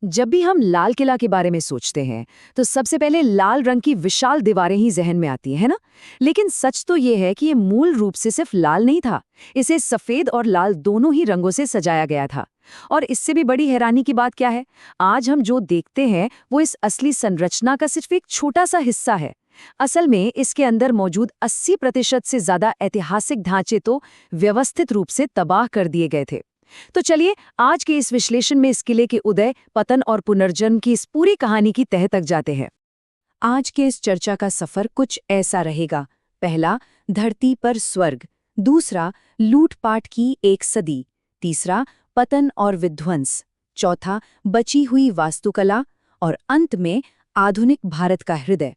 जब भी हम लाल किला के बारे में सोचते हैं तो सबसे पहले लाल रंग की विशाल दीवारें ही जहन में आती हैं, है ना? लेकिन सच तो ये है कि ये मूल रूप से सिर्फ लाल नहीं था। इसे सफेद और लाल दोनों ही रंगों से सजाया गया था। और इससे भी बड़ी हैरानी की बात क्या है, आज हम जो देखते हैं वो इस असली संरचना का सिर्फ एक छोटा सा हिस्सा है। असल में इसके अंदर मौजूद 80% से ज्यादा ऐतिहासिक ढांचे तो व्यवस्थित रूप से तबाह कर दिए गए थे। तो चलिए आज के इस विश्लेषण में इस किले के उदय, पतन और पुनर्जन्म की इस पूरी कहानी की तह तक जाते हैं। आज के इस चर्चा का सफर कुछ ऐसा रहेगा। पहला, धरती पर स्वर्ग। दूसरा, लूटपाट की एक सदी। तीसरा, पतन और विध्वंस। चौथा, बची हुई वास्तुकला। और अंत में आधुनिक भारत का हृदय।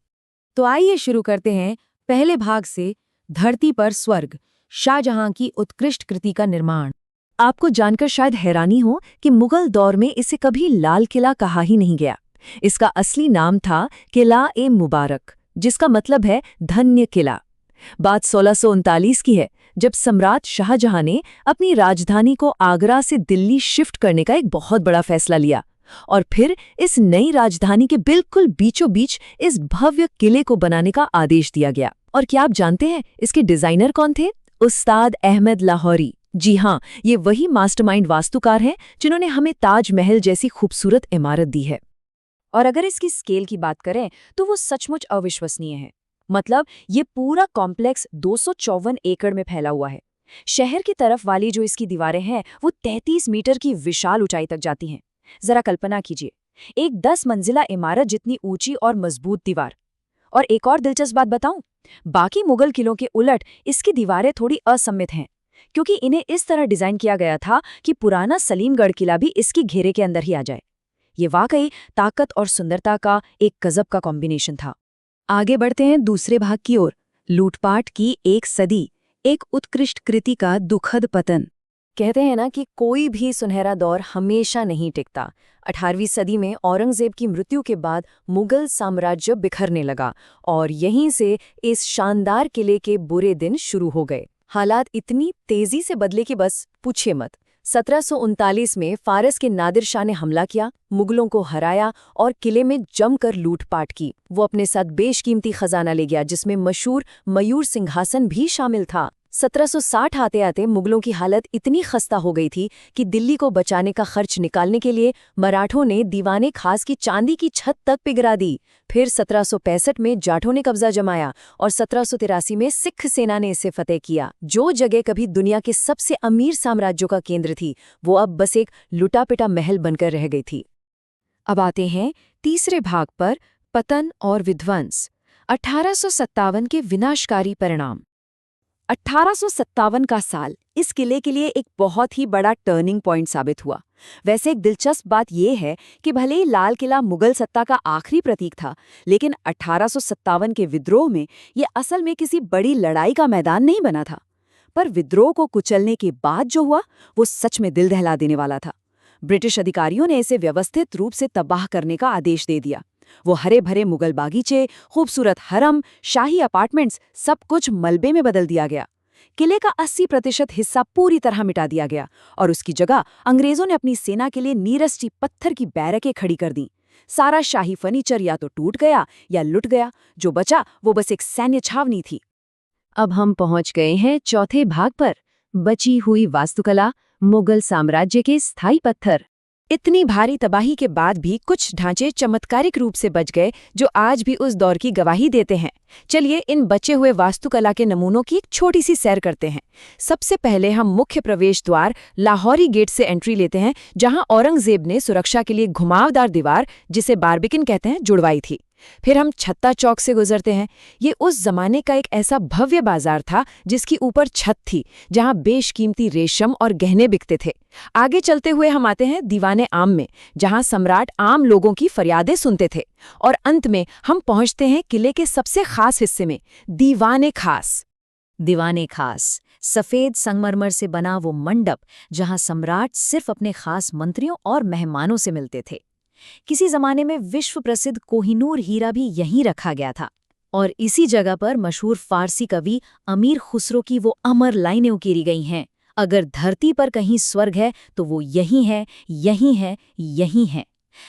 तो आइए शुरू करते हैं पहले भाग से, धरती पर स्वर्ग, शाहजहां की उत्कृष्ट कृति का निर्माण। आपको जानकर शायद हैरानी हो कि मुगल दौर में इसे कभी लाल किला कहा ही नहीं गया। इसका असली नाम था किला-ए-मुबारक, जिसका मतलब है धन्य किला। बात 1639 की है, जब सम्राट शाहजहां ने अपनी राजधानी को आगरा से दिल्ली शिफ्ट करने का एक बहुत बड़ा फैसला लिया। और फिर इस नई राजधानी के बिल्कुल बीचों बीच इस भव्य किले को बनाने का आदेश दिया गया। और क्या आप जानते हैं इसके डिजाइनर कौन थे? उस्ताद अहमद लाहौरी। जी हाँ, ये वही मास्टरमाइंड वास्तुकार हैं जिन्होंने हमें ताजमहल जैसी खूबसूरत इमारत दी है। और अगर इसकी स्केल की बात करें तो वो सचमुच अविश्वसनीय है। मतलब ये पूरा कॉम्प्लेक्स 254 एकड़ में फैला हुआ है। शहर की तरफ वाली जो इसकी दीवारें हैं वो 33 मीटर की विशाल ऊंचाई तक जाती हैं। जरा कल्पना कीजिए, एक 10 मंजिला इमारत जितनी ऊंची और मजबूत दीवार। और एक और दिलचस्प बात बताऊं, बाकी मुगल किलों के उलट इसकी दीवारें थोड़ी असममित हैं, क्योंकि इन्हें इस तरह डिजाइन किया गया था कि पुराना सलीमगढ़ किला भी इसकी घेरे के अंदर ही आ जाए। ये वाकई ताकत और सुंदरता का एक गजब का कॉम्बिनेशन था। आगे बढ़ते हैं दूसरे भाग की ओर, लूटपाट की एक सदी, एक उत्कृष्ट कृति का दुखद पतन। कहते हैं ना कि कोई भी सुनहरा दौर हमेशा नहीं टिकता। 18वीं सदी में औरंगजेब की मृत्यु के बाद मुगल साम्राज्य बिखरने लगा और यहीं से इस शानदार किले के बुरे दिन शुरू हो गए। हालात इतनी तेजी से बदले कि बस पूछिए मत। 1739 में फारस के नादिर शाह ने हमला किया, मुगलों को हराया और किले में जमकर लूटपाट की। वो अपने साथ बेशकीमती खजाना ले गया, जिसमें मशहूर मयूर सिंहासन भी शामिल था। 1760 आते आते मुगलों की हालत इतनी खस्ता हो गई थी कि दिल्ली को बचाने का खर्च निकालने के लिए मराठों ने दीवाने खास की चांदी की छत तक पिघरा दी। फिर 1765 में जाठों ने कब्जा जमाया और 1783 में सिख सेना ने इसे फतेह किया। जो जगह कभी दुनिया के सबसे अमीर साम्राज्यों का केंद्र थी, वो अब बस एक लुटा-पिटा महल बनकर रह गई थी। अब आते हैं तीसरे भाग पर, पतन और विध्वंस, 1857 के विनाशकारी परिणाम। 1857 का साल इस किले के लिए एक बहुत ही बड़ा टर्निंग पॉइंट साबित हुआ। वैसे एक दिलचस्प बात यह है कि भले ही लाल किला मुगल सत्ता का आखिरी प्रतीक था, लेकिन 1857 के विद्रोह में यह असल में किसी बड़ी लड़ाई का मैदान नहीं बना था। पर विद्रोह को कुचलने के बाद जो हुआ वो सच में दिल दहला देने वाला था। ब्रिटिश अधिकारियों ने इसे व्यवस्थित रूप से तबाह करने का आदेश दे दिया। वो हरे भरे मुगल बागीचे, खूबसूरत हरम, शाही अपार्टमेंट्स, सब कुछ मलबे में बदल दिया गया। किले का 80% हिस्सा पूरी तरह मिटा दिया गया और उसकी जगह अंग्रेजों ने अपनी सेना के लिए नीरस पत्थर की बैरकें खड़ी कर दी। सारा शाही फर्नीचर या तो टूट गया या लुट गया। जो बचा वो बस एक सैन्य छावनी थी। अब हम पहुंच गए हैं चौथे भाग पर, बची हुई वास्तुकला, मुगल साम्राज्य के स्थायी पत्थर। इतनी भारी तबाही के बाद भी कुछ ढांचे चमत्कारिक रूप से बच गए, जो आज भी उस दौर की गवाही देते हैं। चलिए इन बचे हुए वास्तुकला के नमूनों की एक छोटी सी सैर करते हैं। सबसे पहले हम मुख्य प्रवेश द्वार लाहौरी गेट से एंट्री लेते हैं, जहां औरंगजेब ने सुरक्षा के लिए घुमावदार दीवार, जिसे बारबिकिन कहते हैं, जुड़वाई थी। फिर हम छत्ता चौक से गुजरते हैं। ये उस जमाने का एक ऐसा भव्य बाजार था जिसकी ऊपर छत थी, जहां बेशकीमती रेशम और गहने बिकते थे। आगे चलते हुए हम आते हैं दीवाने आम में, जहां सम्राट आम लोगों की फरियादें सुनते थे। और अंत में हम पहुंचते हैं किले के सबसे खास हिस्से में, दीवाने खास। दीवाने खास, सफेद संगमरमर से बना वो मंडप जहां सम्राट सिर्फ अपने खास मंत्रियों और मेहमानों से मिलते थे। किसी जमाने में विश्व प्रसिद्ध कोहिनूर हीरा भी यहीं रखा गया था। और इसी जगह पर मशहूर फारसी कवि अमीर खुसरो की वो अमर लाइनें उकेरी गई हैं, अगर धरती पर कहीं स्वर्ग है तो वो यही है, यही है, यही है।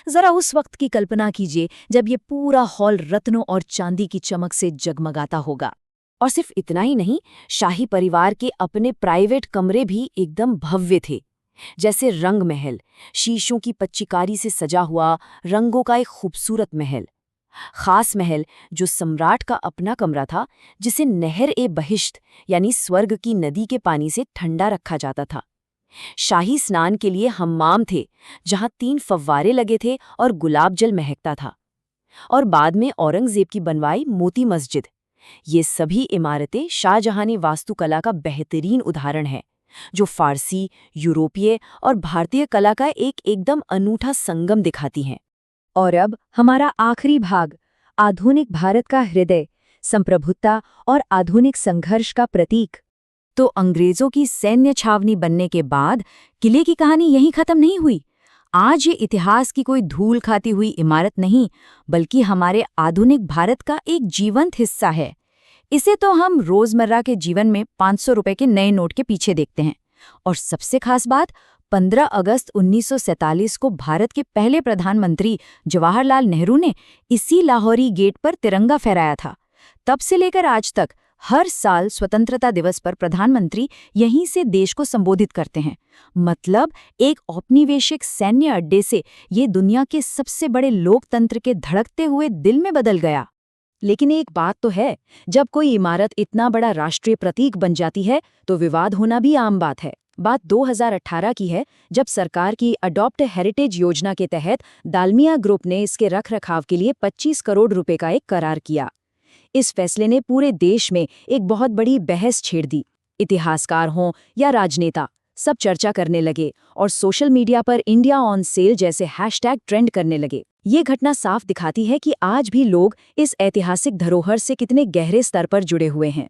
जरा उस वक्त की कल्पना कीजिए जब ये पूरा हॉल रत्नों और चांदी की चमक से जगमगाता होगा। और सिर्फ इतना ही नहीं, शाही परिवार के अपने प्राइवेट कमरे भी एकदम भव्य थे। जैसे रंग महल, शीशों की पच्चीकारी से सजा हुआ रंगों का एक खूबसूरत महल। खास महल, जो सम्राट का अपना कमरा था, जिसे नहर-ए-बहिश्त यानी स्वर्ग की नदी के पानी से ठंडा रखा जाता था। शाही स्नान के लिए हम्माम थे, जहां 3 फव्वारे लगे थे और गुलाब जल महकता था। और बाद में औरंगजेब की बनवाई मोती मस्जिद। ये सभी इमारतें शाहजहानी वास्तुकला का बेहतरीन उदाहरण है, जो फारसी, यूरोपीय और भारतीय कला का एक एकदम अनूठा संगम दिखाती हैं। और अब हमारा आखिरी भाग, आधुनिक भारत का हृदय, संप्रभुता और आधुनिक संघर्ष का प्रतीक। तो अंग्रेजों की सैन्य छावनी बनने के बाद किले की कहानी यहीं खत्म नहीं हुई। आज ये इतिहास की कोई धूल खाती हुई इमारत नहीं, बल्कि हमारे आधुनिक भारत का एक जीवंत हिस्सा है। इसे तो हम रोजमर्रा के जीवन में 500 रुपए के नए नोट के पीछे देखते हैं। और सबसे खास बात, 15 अगस्त 1947 को भारत के पहले प्रधानमंत्री जवाहरलाल नेहरू ने इसी लाहौरी गेट पर तिरंगा फहराया था। तब से लेकर आज तक हर साल स्वतंत्रता दिवस पर प्रधानमंत्री यहीं से देश को संबोधित करते हैं। मतलब एक औपनिवेशिक सैन्य अड्डे से ये दुनिया के सबसे बड़े लोकतंत्र के धड़कते हुए दिल में बदल गया। लेकिन एक बात तो है, जब कोई इमारत इतना बड़ा राष्ट्रीय प्रतीक बन जाती है तो विवाद होना भी आम बात है। बात 2018 की है, जब सरकार की अडॉप्ट हेरिटेज योजना के तहत दालमिया ग्रुप ने इसके रखरखाव के लिए 25 करोड़ रुपए का एक करार किया। इस फैसले ने पूरे देश में एक बहुत बड़ी बहस छेड़ दी। इतिहासकार हों या राजनेता, सब चर्चा करने लगे और सोशल मीडिया पर इंडिया ऑन सेल जैसे हैशटैग ट्रेंड करने लगे। ये घटना साफ दिखाती है कि आज भी लोग इस ऐतिहासिक धरोहर से कितने गहरे स्तर पर जुड़े हुए हैं।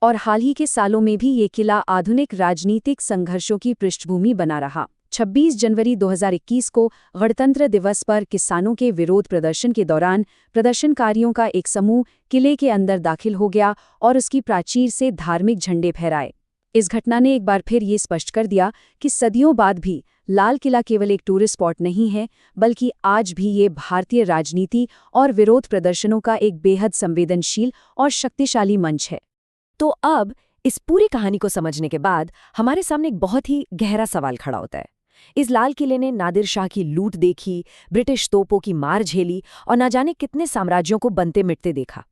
और हाल ही के सालों में भी ये किला आधुनिक राजनीतिक संघर्षों की पृष्ठभूमि बना रहा। 26 जनवरी 2021 को गणतंत्र दिवस पर किसानों के विरोध प्रदर्शन के दौरान प्रदर्शनकारियों का एक समूह किले के अंदर दाखिल हो गया और उसकी प्राचीर से धार्मिक झंडे फहराए। इस घटना ने एक बार फिर ये स्पष्ट कर दिया कि सदियों बाद भी लाल किला केवल एक टूरिस्ट स्पॉट नहीं है, बल्कि आज भी ये भारतीय राजनीति और विरोध प्रदर्शनों का एक बेहद संवेदनशील और शक्तिशाली मंच है। तो अब इस पूरी कहानी को समझने के बाद हमारे सामने एक बहुत ही गहरा सवाल खड़ा होता है। इस लाल किले ने नादिर शाह की लूट देखी, ब्रिटिश तोपों की मार झेली और न जाने कितने साम्राज्यों को बनते मिटते देखा।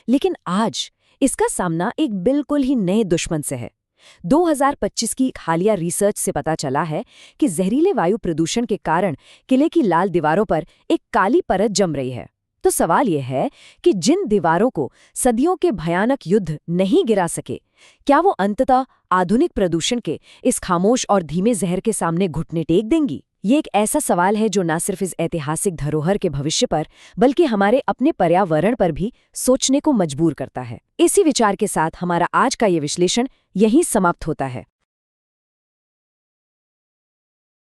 लेकिन आज इसका सामना एक बिल्कुल ही नए दुश्मन से है। 2025 की हालिया रिसर्च से पता चला है कि जहरीले वायु प्रदूषण के कारण किले की लाल दीवारों पर एक काली परत जम रही है। तो सवाल यह है कि जिन दीवारों को सदियों के भयानक युद्ध नहीं गिरा सके, क्या वो अंततः आधुनिक प्रदूषण के इस खामोश और धीमे जहर के सामने घुटने टेक देंगी? ये एक ऐसा सवाल है जो न सिर्फ इस ऐतिहासिक धरोहर के भविष्य पर, बल्कि हमारे अपने पर्यावरण पर भी सोचने को मजबूर करता है। इसी विचार के साथ हमारा आज का ये विश्लेषण यहीं समाप्त होता है।